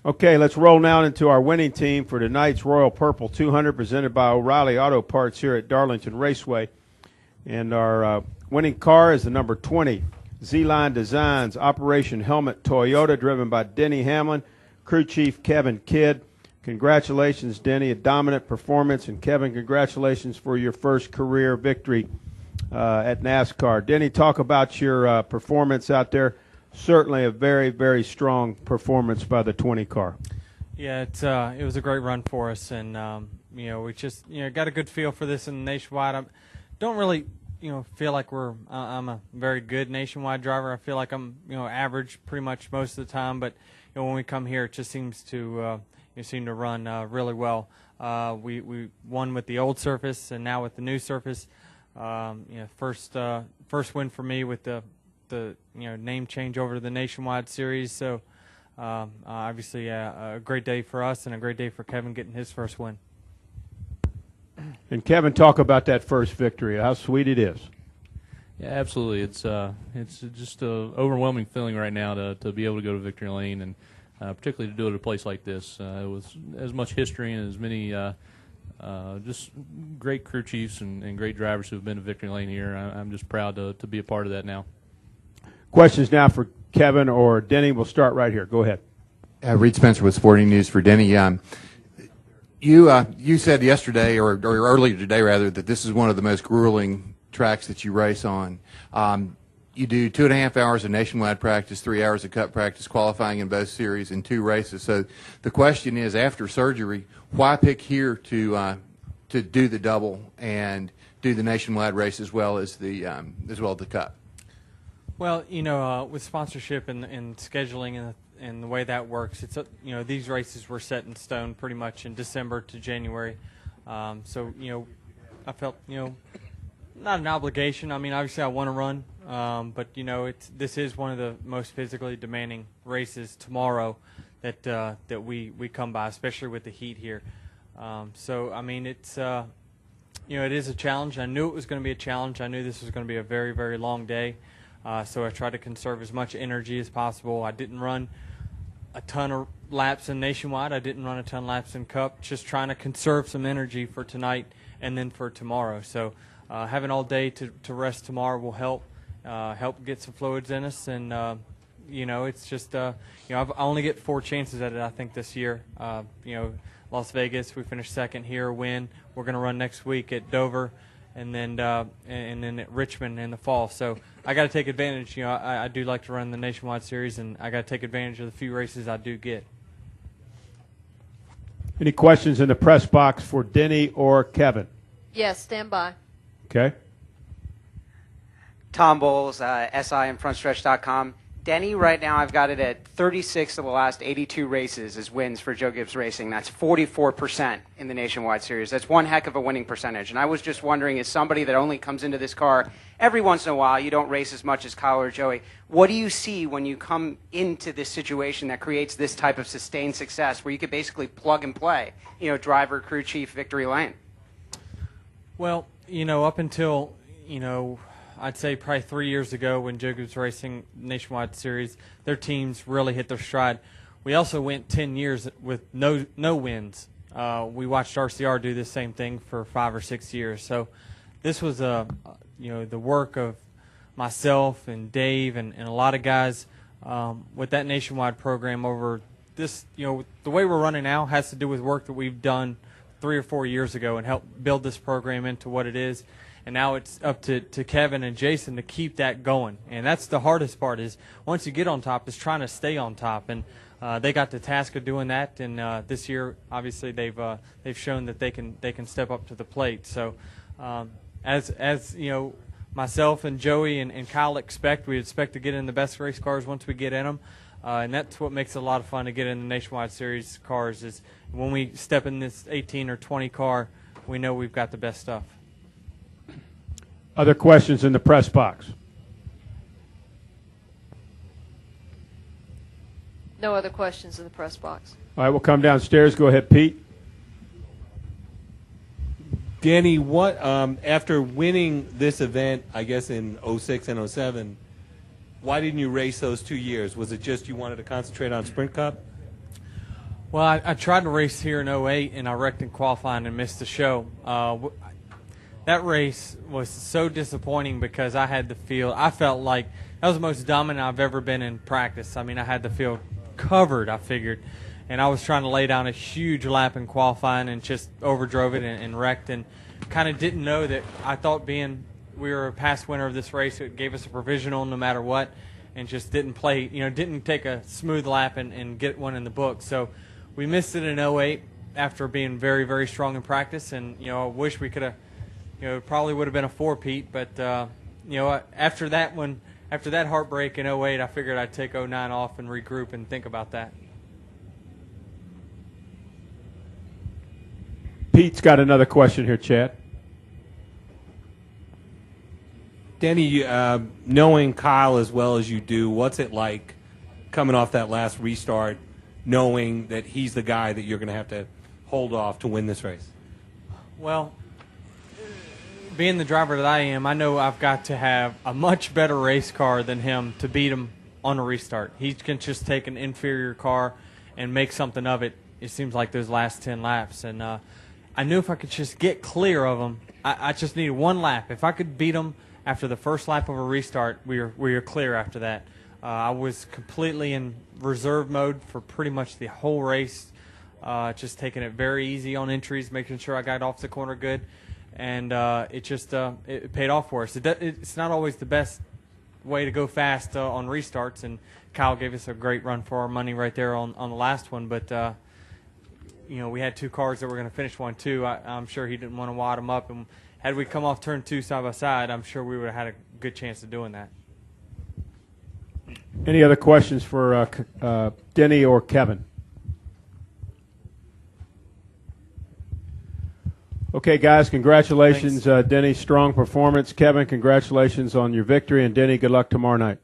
Okay, let's roll now into our winning team for tonight's Royal Purple 200 presented by O'Reilly Auto Parts here at Darlington Raceway. And our winning car is the number 20, Z-Line Designs Operation Helmet Toyota, driven by Denny Hamlin, crew chief Kevin Kidd. Congratulations, Denny, a dominant performance. And Kevin, congratulations for your first career victory at NASCAR. Denny, talk about your performance out there. Certainly a very, very strong performance by the 20 car. Yeah, it was a great run for us, and we just got a good feel for this in Nationwide. I don't really feel like I'm a very good Nationwide driver. I feel like I'm average pretty much most of the time, but when we come here, it just seems to seem to run really well. We won with the old surface, and now with the new surface. First win for me with the name change over to the Nationwide Series. So obviously a great day for us and a great day for Kevin getting his first win. And Kevin, talk about that first victory, how sweet it is. Yeah, absolutely. It's just an overwhelming feeling right now to be able to go to victory lane, and particularly to do it at a place like this with as much history and as many just great crew chiefs and great drivers who have been to victory lane here. I'm just proud to be a part of that now. Questions now for Kevin or Denny. We'll start right here. Go ahead. Reed Spencer with Sporting News for Denny. You said yesterday, or earlier today rather, that this is one of the most grueling tracks that you race on. You do 2.5 hours of nationwide practice, 3 hours of cup practice, qualifying in both series, and 2 races. So the question is, after surgery, why pick here to do the double and do the nationwide race as well as the cup? Well, with sponsorship and scheduling and the way that works, it's these races were set in stone pretty much in December to January. So I felt not an obligation. I mean, obviously I want to run, but this is one of the most physically demanding races tomorrow that we come by, especially with the heat here. So I mean, it's it is a challenge. I knew it was going to be a challenge. I knew this was going to be a very, very long day. So I tried to conserve as much energy as possible. I didn't run a ton of laps in Nationwide. I didn't run a ton of laps in Cup, just trying to conserve some energy for tonight and then for tomorrow. So having all day to rest tomorrow will help get some fluids in us. And, it's just, I only get 4 chances at it, I think, this year. Las Vegas, we finished second here, win. We're going to run next week at Dover. And then at Richmond in the fall. So I got to take advantage. I do like to run the Nationwide Series, and I got to take advantage of the few races I do get. Any questions in the press box for Denny or Kevin? Yes, stand by. Okay. Tom Bowles, SI and FrontStretch.com. Denny, right now I've got it at 36 of the last 82 races as wins for Joe Gibbs Racing. That's 44% in the Nationwide Series. That's one heck of a winning percentage. And I was just wondering, as somebody that only comes into this car every once in a while, you don't race as much as Kyle or Joey, what do you see when you come into this situation that creates this type of sustained success where you could basically plug and play, driver, crew chief, victory lane? Well, up until, I'd say probably 3 years ago when Joe Gibbs Racing Nationwide Series, their teams really hit their stride. We also went 10 years with no wins. We watched RCR do the same thing for 5 or 6 years. So this was the work of myself and Dave and a lot of guys with that nationwide program over this. The way we're running now has to do with work that we've done 3 or 4 years ago and helped build this program into what it is. And now it's up to Kevin and Jason to keep that going. And that's the hardest part, is once you get on top, is trying to stay on top. And they got the task of doing that. And this year, obviously, they've shown that they can step up to the plate. So as myself and Joey and Kyle expect, we expect to get in the best race cars once we get in them. And that's what makes it a lot of fun to get in the Nationwide Series cars, is when we step in this 18 or 20 car, we know we've got the best stuff. Other questions in the press box? No other questions in the press box. All right, we'll come downstairs. Go ahead, Pete. Danny, what after winning this event, I guess in 06 and 07, why didn't you race those 2 years? Was it just you wanted to concentrate on Sprint Cup? Well, I tried to race here in '08, and I wrecked in qualifying and missed the show. That race was so disappointing because I had the field. I felt like that was the most dominant I've ever been in practice. I mean, I had the field covered, I figured, and I was trying to lay down a huge lap in qualifying and just overdrove it and wrecked, and kind of didn't know that. I thought being we were a past winner of this race, it gave us a provisional no matter what, and just didn't play, didn't take a smooth lap and get one in the book. So we missed it in '08 after being very, very strong in practice, and, I wish we could have, it probably would have been a four-peat, but, after that heartbreak in '08, I figured I'd take '09 off and regroup and think about that. Pete's got another question here, Chad. Denny, knowing Kyle as well as you do, what's it like coming off that last restart, knowing that he's the guy that you're going to have to hold off to win this race? Well, being the driver that I am, I know I've got to have a much better race car than him to beat him on a restart. He can just take an inferior car and make something of it, it seems like, those last 10 laps. And I knew if I could just get clear of him, I just needed one lap. If I could beat him after the first lap of a restart, we were clear after that. I was completely in reserve mode for pretty much the whole race, just taking it very easy on entries, making sure I got off the corner good. And it paid off for us. It's not always the best way to go fast on restarts, and Kyle gave us a great run for our money right there on the last one. But we had two cars that were going to finish 1-2. I'm sure he didn't want to wad them up, and had we come off turn 2 side by side, I'm sure we would have had a good chance of doing that. Any other questions for Denny or Kevin? Okay, guys, congratulations, Denny. Strong performance. Kevin, congratulations on your victory. And Denny, good luck tomorrow night.